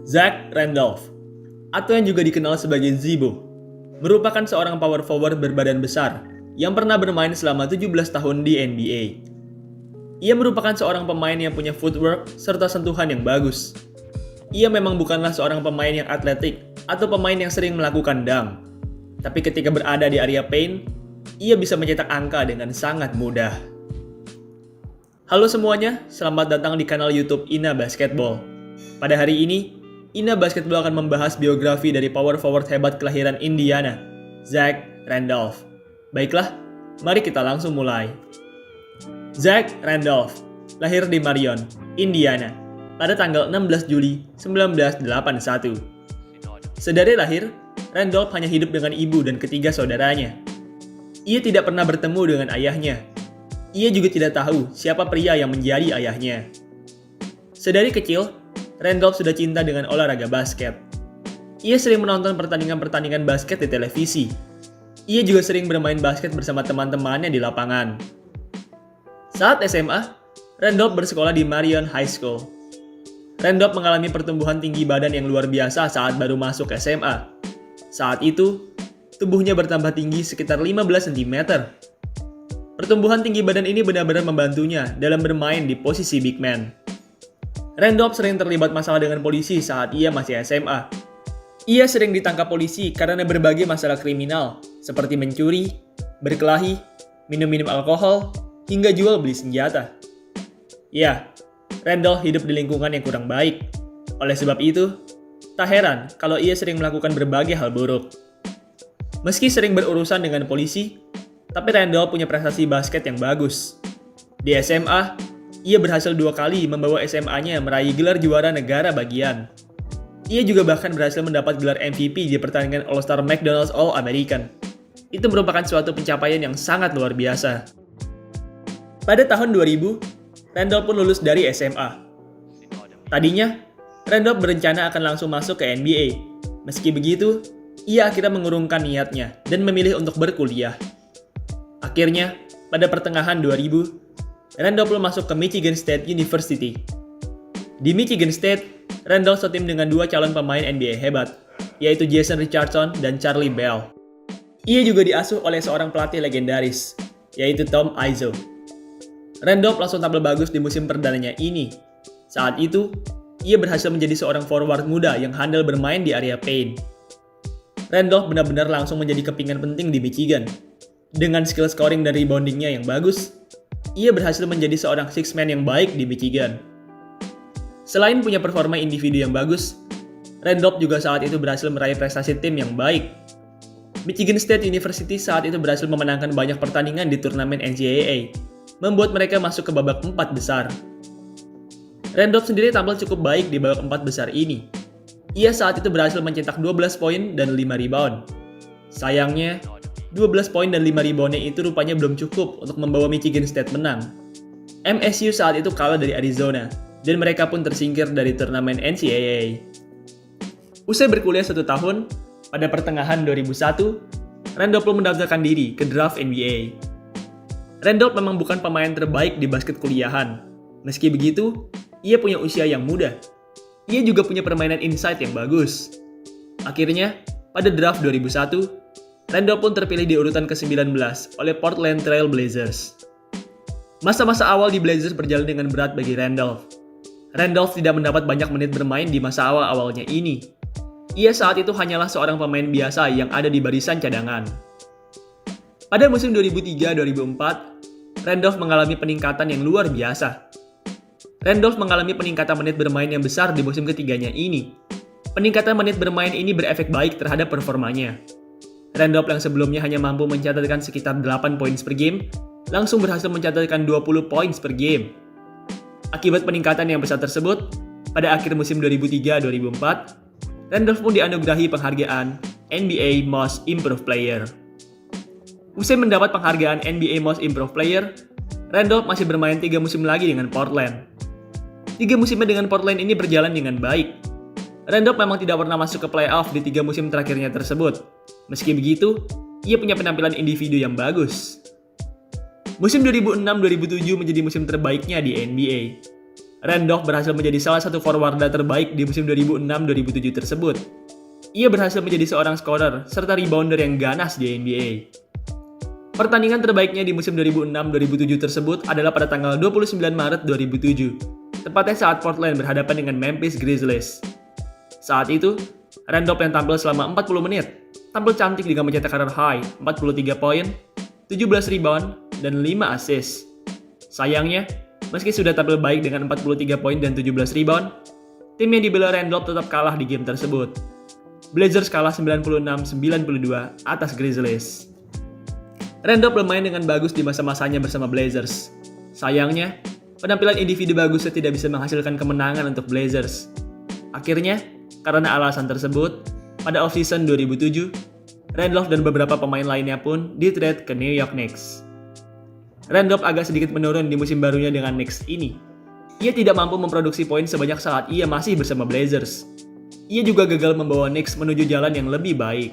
Zach Randolph, atau yang juga dikenal sebagai Zibo, merupakan seorang power forward berbadan besar yang pernah bermain selama 17 tahun di NBA. Ia merupakan seorang pemain yang punya footwork serta sentuhan yang bagus. Ia memang bukanlah seorang pemain yang atletik atau pemain yang sering melakukan dunk, tapi ketika berada di area paint, ia bisa mencetak angka dengan sangat mudah. Halo semuanya, selamat datang di kanal YouTube Ina Basketball. Pada hari ini, Ina Basketball akan membahas biografi dari power forward hebat kelahiran Indiana, Zach Randolph. Baiklah, mari kita langsung mulai. Zach Randolph lahir di Marion, Indiana, pada tanggal 16 Juli 1981. Sedari lahir, Randolph hanya hidup dengan ibu dan ketiga saudaranya. Ia tidak pernah bertemu dengan ayahnya. Ia juga tidak tahu siapa pria yang menjadi ayahnya. Sedari kecil, Randolph sudah cinta dengan olahraga basket. Ia sering menonton pertandingan-pertandingan basket di televisi. Ia juga sering bermain basket bersama teman-temannya di lapangan. Saat SMA, Randolph bersekolah di Marion High School. Randolph mengalami pertumbuhan tinggi badan yang luar biasa saat baru masuk SMA. Saat itu, tubuhnya bertambah tinggi sekitar 15 cm. Pertumbuhan tinggi badan ini benar-benar membantunya dalam bermain di posisi big man. Randolph sering terlibat masalah dengan polisi saat ia masih SMA. Ia sering ditangkap polisi karena berbagai masalah kriminal, seperti mencuri, berkelahi, minum-minum alkohol, hingga jual beli senjata. Ya, Randolph hidup di lingkungan yang kurang baik. Oleh sebab itu, tak heran kalau ia sering melakukan berbagai hal buruk. Meski sering berurusan dengan polisi, tapi Randolph punya prestasi basket yang bagus. Di SMA, ia berhasil 2 kali membawa SMA-nya meraih gelar juara negara bagian. Ia juga bahkan berhasil mendapat gelar MVP di pertandingan All-Star McDonald's All-American. Itu merupakan suatu pencapaian yang sangat luar biasa. Pada tahun 2000, Randolph pun lulus dari SMA. Tadinya, Randolph berencana akan langsung masuk ke NBA. Meski begitu, ia akhirnya mengurungkan niatnya dan memilih untuk berkuliah. Akhirnya, pada pertengahan 2000, Randolph masuk ke Michigan State University. Di Michigan State, Randolph setim dengan 2 calon pemain NBA hebat, yaitu Jason Richardson dan Charlie Bell. Ia juga diasuh oleh seorang pelatih legendaris, yaitu Tom Izzo. Randolph langsung tampil bagus di musim perdananya ini. Saat itu, ia berhasil menjadi seorang forward muda yang handal bermain di area paint. Randolph benar-benar langsung menjadi kepingan penting di Michigan. Dengan skill scoring dan reboundingnya yang bagus, ia berhasil menjadi seorang six man yang baik di Michigan. Selain punya performa individu yang bagus, Randolph juga saat itu berhasil meraih prestasi tim yang baik. Michigan State University saat itu berhasil memenangkan banyak pertandingan di turnamen NCAA, membuat mereka masuk ke babak 4 besar. Randolph sendiri tampil cukup baik di babak 4 besar ini. Ia saat itu berhasil mencetak 12 poin dan 5 rebound. Sayangnya, 12 poin dan 5 reboundnya itu rupanya belum cukup untuk membawa Michigan State menang. MSU saat itu kalah dari Arizona, dan mereka pun tersingkir dari turnamen NCAA. Usai berkuliah 1 tahun, pada pertengahan 2001, Randolph mendaftarkan diri ke draft NBA. Randolph memang bukan pemain terbaik di basket kuliahan. Meski begitu, ia punya usia yang muda. Ia juga punya permainan inside yang bagus. Akhirnya, pada draft 2001, Randolph pun terpilih di urutan ke-19 oleh Portland Trail Blazers. Masa-masa awal di Blazers berjalan dengan berat bagi Randolph. Randolph tidak mendapat banyak menit bermain di masa awal-awalnya ini. Ia saat itu hanyalah seorang pemain biasa yang ada di barisan cadangan. Pada musim 2003-2004, Randolph mengalami peningkatan yang luar biasa. Randolph mengalami peningkatan menit bermain yang besar di musim ketiganya ini. Peningkatan menit bermain ini berefek baik terhadap performanya. Randolph yang sebelumnya hanya mampu mencatatkan sekitar 8 poin per game, langsung berhasil mencatatkan 20 poin per game. Akibat peningkatan yang besar tersebut, pada akhir musim 2003-2004, Randolph pun dianugerahi penghargaan NBA Most Improved Player. Usai mendapat penghargaan NBA Most Improved Player, Randolph masih bermain 3 musim lagi dengan Portland. 3 musimnya dengan Portland ini berjalan dengan baik. Randolph memang tidak pernah masuk ke playoff di 3 musim terakhirnya tersebut. Meski begitu, ia punya penampilan individu yang bagus. Musim 2006-2007 menjadi musim terbaiknya di NBA. Randolph berhasil menjadi salah satu forwarda terbaik di musim 2006-2007 tersebut. Ia berhasil menjadi seorang scorer serta rebounder yang ganas di NBA. Pertandingan terbaiknya di musim 2006-2007 tersebut adalah pada tanggal 29 Maret 2007, tepatnya saat Portland berhadapan dengan Memphis Grizzlies. Saat itu, Randolph yang tampil selama 40 menit, tampil cantik dengan mencetak karir high 43 poin, 17 rebound, dan 5 assist. Sayangnya, meski sudah tampil baik dengan 43 poin dan 17 rebound, tim yang dibela Randolph tetap kalah di game tersebut. Blazers kalah 96-92 atas Grizzlies. Randolph bermain dengan bagus di masa-masanya bersama Blazers. Sayangnya, penampilan individu bagusnya tidak bisa menghasilkan kemenangan untuk Blazers. Akhirnya, karena alasan tersebut, pada off-season 2007, Randolph dan beberapa pemain lainnya pun di-trade ke New York Knicks. Randolph agak sedikit menurun di musim barunya dengan Knicks ini. Ia tidak mampu memproduksi poin sebanyak saat ia masih bersama Blazers. Ia juga gagal membawa Knicks menuju jalan yang lebih baik.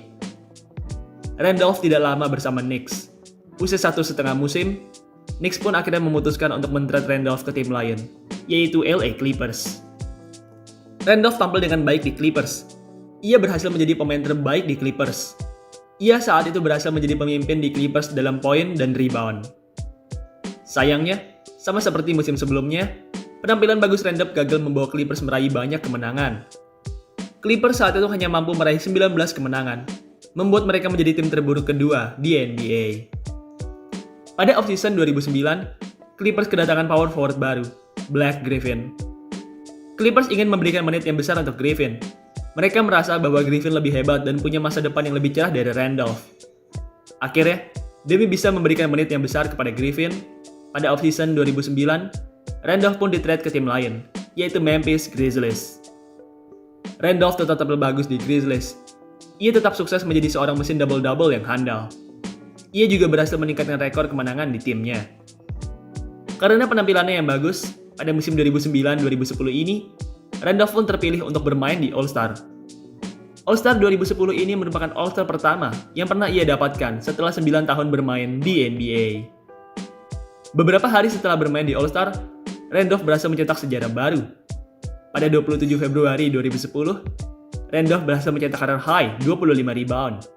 Randolph tidak lama bersama Knicks. Usai 1,5 musim, Knicks pun akhirnya memutuskan untuk men-trade Randolph ke tim lain, yaitu LA Clippers. Randolph tampil dengan baik di Clippers. Ia berhasil menjadi pemain terbaik di Clippers. Ia saat itu berhasil menjadi pemimpin di Clippers dalam poin dan rebound. Sayangnya, sama seperti musim sebelumnya, penampilan bagus Randolph gagal membawa Clippers meraih banyak kemenangan. Clippers saat itu hanya mampu meraih 19 kemenangan, membuat mereka menjadi tim terburuk kedua di NBA. Pada off-season 2009, Clippers kedatangan power forward baru, Blake Griffin. Clippers ingin memberikan menit yang besar untuk Griffin. Mereka merasa bahwa Griffin lebih hebat dan punya masa depan yang lebih cerah dari Randolph. Akhirnya, demi bisa memberikan menit yang besar kepada Griffin, pada off-season 2009, Randolph pun di-trade ke tim lain, yaitu Memphis Grizzlies. Randolph tetap tampil bagus di Grizzlies. Ia tetap sukses menjadi seorang mesin double-double yang handal. Ia juga berhasil meningkatkan rekor kemenangan di timnya. Karena penampilannya yang bagus, pada musim 2009-2010 ini, Randolph pun terpilih untuk bermain di All-Star. All-Star 2010 ini merupakan All-Star pertama yang pernah ia dapatkan setelah 9 tahun bermain di NBA. Beberapa hari setelah bermain di All-Star, Randolph berhasil mencetak sejarah baru. Pada 27 Februari 2010, Randolph berhasil mencetak karir high 25 rebound.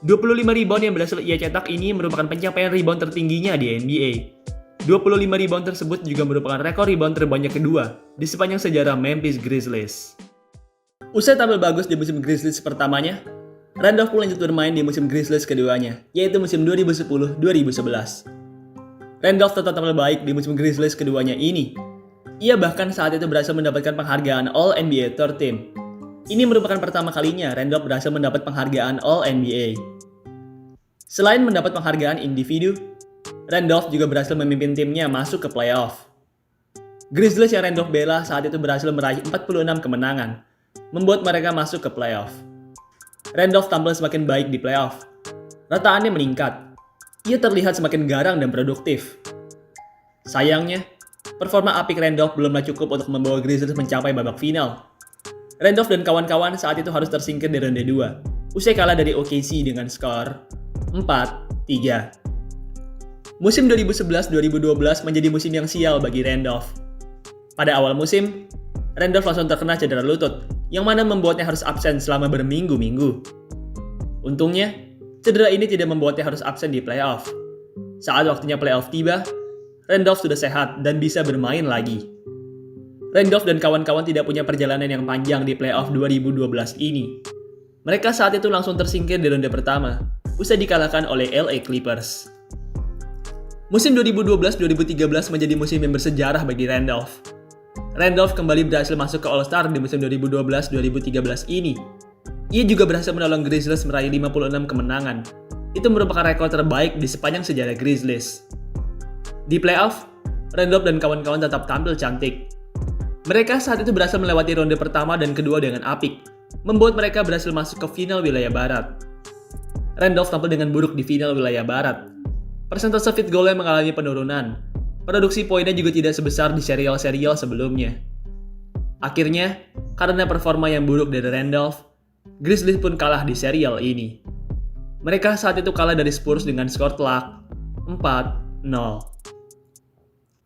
25 rebound yang berhasil ia cetak ini merupakan pencapaian rebound tertingginya di NBA. 25 rebound tersebut juga merupakan rekor rebound terbanyak kedua di sepanjang sejarah Memphis Grizzlies. Usai tampil bagus di musim Grizzlies pertamanya, Randolph pun lanjut bermain di musim Grizzlies keduanya, yaitu musim 2010-2011. Randolph tetap tampil baik di musim Grizzlies keduanya ini. Ia bahkan saat itu berhasil mendapatkan penghargaan All-NBA Third Team. Ini merupakan pertama kalinya Randolph berhasil mendapat penghargaan All-NBA. Selain mendapat penghargaan individu, Randolph juga berhasil memimpin timnya masuk ke playoff. Grizzlies yang Randolph bela saat itu berhasil meraih 46 kemenangan, membuat mereka masuk ke playoff. Randolph tampil semakin baik di playoff. Rataannya meningkat. Ia terlihat semakin garang dan produktif. Sayangnya, performa apik Randolph belumlah cukup untuk membawa Grizzlies mencapai babak final. Randolph dan kawan-kawan saat itu harus tersingkir di ronde 2, usai kalah dari OKC dengan skor 4-3. Musim 2011-2012 menjadi musim yang sial bagi Randolph. Pada awal musim, Randolph langsung terkena cedera lutut, yang mana membuatnya harus absen selama berminggu-minggu. Untungnya, cedera ini tidak membuatnya harus absen di playoff. Saat waktunya playoff tiba, Randolph sudah sehat dan bisa bermain lagi. Randolph dan kawan-kawan tidak punya perjalanan yang panjang di playoff 2012 ini. Mereka saat itu langsung tersingkir di ronde pertama, usai dikalahkan oleh LA Clippers. Musim 2012-2013 menjadi musim yang bersejarah bagi Randolph. Randolph kembali berhasil masuk ke All-Star di musim 2012-2013 ini. Ia juga berhasil menolong Grizzlies meraih 56 kemenangan. Itu merupakan rekor terbaik di sepanjang sejarah Grizzlies. Di playoff, Randolph dan kawan-kawan tetap tampil cantik. Mereka saat itu berhasil melewati ronde pertama dan kedua dengan apik, membuat mereka berhasil masuk ke final wilayah barat. Randolph tampil dengan buruk di final wilayah barat. Persentase field goal-nya mengalami penurunan. Produksi poinnya juga tidak sebesar di serial-serial sebelumnya. Akhirnya, karena performa yang buruk dari Randolph, Grizzlies pun kalah di serial ini. Mereka saat itu kalah dari Spurs dengan skor telak 4-0.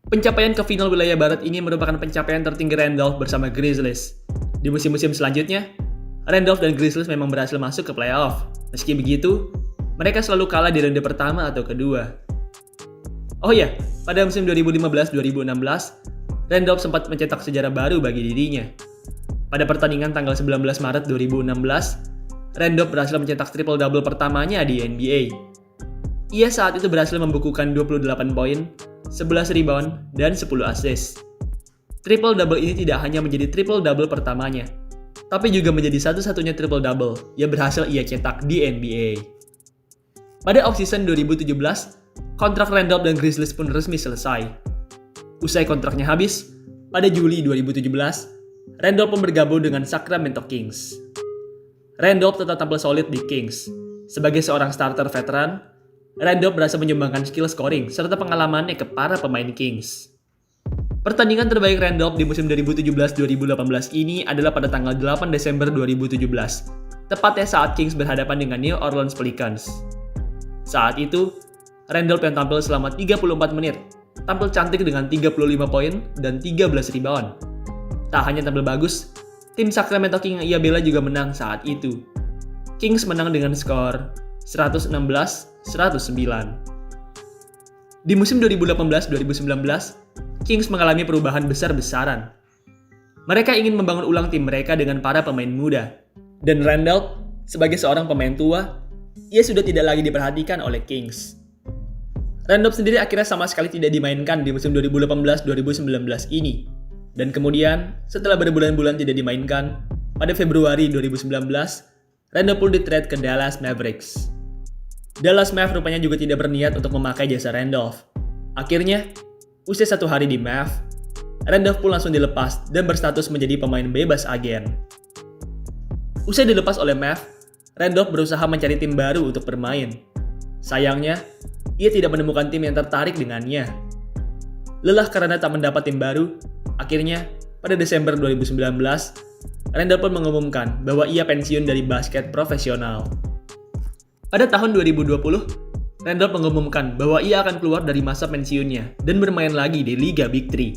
Pencapaian ke final wilayah barat ini merupakan pencapaian tertinggi Randolph bersama Grizzlies. Di musim-musim selanjutnya, Randolph dan Grizzlies memang berhasil masuk ke playoff. Meski begitu, mereka selalu kalah di ronde pertama atau kedua. Oh ya, pada musim 2015-2016, Randolph sempat mencetak sejarah baru bagi dirinya. Pada pertandingan tanggal 19 Maret 2016, Randolph berhasil mencetak triple-double pertamanya di NBA. Ia saat itu berhasil membukukan 28 poin, 11 rebound, dan 10 assist. Triple-double ini tidak hanya menjadi triple-double pertamanya, tapi juga menjadi satu-satunya triple-double yang berhasil ia cetak di NBA. Pada offseason 2017, kontrak Randolph dan Grizzlies pun resmi selesai. Usai kontraknya habis, pada Juli 2017, Randolph pun bergabung dengan Sacramento Kings. Randolph tetap tampil solid di Kings. Sebagai seorang starter veteran, Randolph berhasil menyumbangkan skill scoring serta pengalamannya ke para pemain Kings. Pertandingan terbaik Randolph di musim 2017-2018 ini adalah pada tanggal 8 Desember 2017, tepatnya saat Kings berhadapan dengan New Orleans Pelicans. Saat itu, Randolph yang tampil selama 34 menit, tampil cantik dengan 35 poin dan 13 rebound. Tak hanya tampil bagus, tim Sacramento Kings yang ia bela juga menang saat itu. Kings menang dengan skor 116-109. Di musim 2018-2019, Kings mengalami perubahan besar-besaran. Mereka ingin membangun ulang tim mereka dengan para pemain muda. Dan Randolph, sebagai seorang pemain tua, ia sudah tidak lagi diperhatikan oleh Kings. Randolph sendiri akhirnya sama sekali tidak dimainkan di musim 2018-2019 ini. Dan kemudian, setelah berbulan-bulan tidak dimainkan, pada Februari 2019, Randolph pun di-trade ke Dallas Mavericks. Dallas Mavericks rupanya juga tidak berniat untuk memakai jasa Randolph. Akhirnya, usai 1 hari di Mavs, Randolph pun langsung dilepas dan berstatus menjadi pemain bebas agen. Usai dilepas oleh Mavs, Randolph berusaha mencari tim baru untuk bermain. Sayangnya, ia tidak menemukan tim yang tertarik dengannya. Lelah karena tak mendapat tim baru, akhirnya pada Desember 2019, Randolph pun mengumumkan bahwa ia pensiun dari basket profesional. Pada tahun 2020, Randolph mengumumkan bahwa ia akan keluar dari masa pensiunnya dan bermain lagi di Liga Big 3.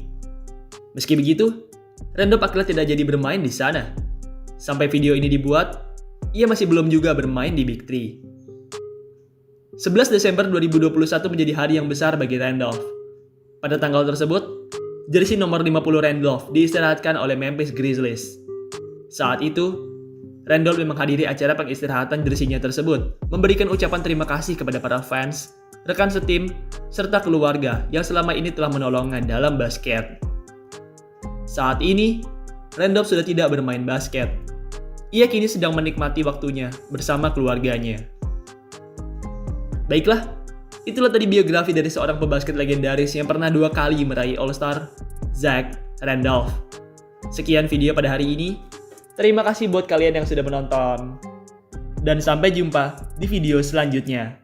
Meski begitu, Randolph akhirnya tidak jadi bermain di sana. Sampai video ini dibuat, ia masih belum juga bermain di Big 3. 11 Desember 2021 menjadi hari yang besar bagi Randolph. Pada tanggal tersebut, jersey nomor 50 Randolph diistirahatkan oleh Memphis Grizzlies. Saat itu, Randolph menghadiri acara pengistirahatan jersinya tersebut, memberikan ucapan terima kasih kepada para fans, rekan setim, serta keluarga yang selama ini telah menolongnya dalam basket. Saat ini, Randolph sudah tidak bermain basket. Ia kini sedang menikmati waktunya bersama keluarganya. Baiklah, itulah tadi biografi dari seorang pebasket legendaris yang pernah 2 kali meraih All-Star, Zach Randolph. Sekian video pada hari ini. Terima kasih buat kalian yang sudah menonton. Dan sampai jumpa di video selanjutnya.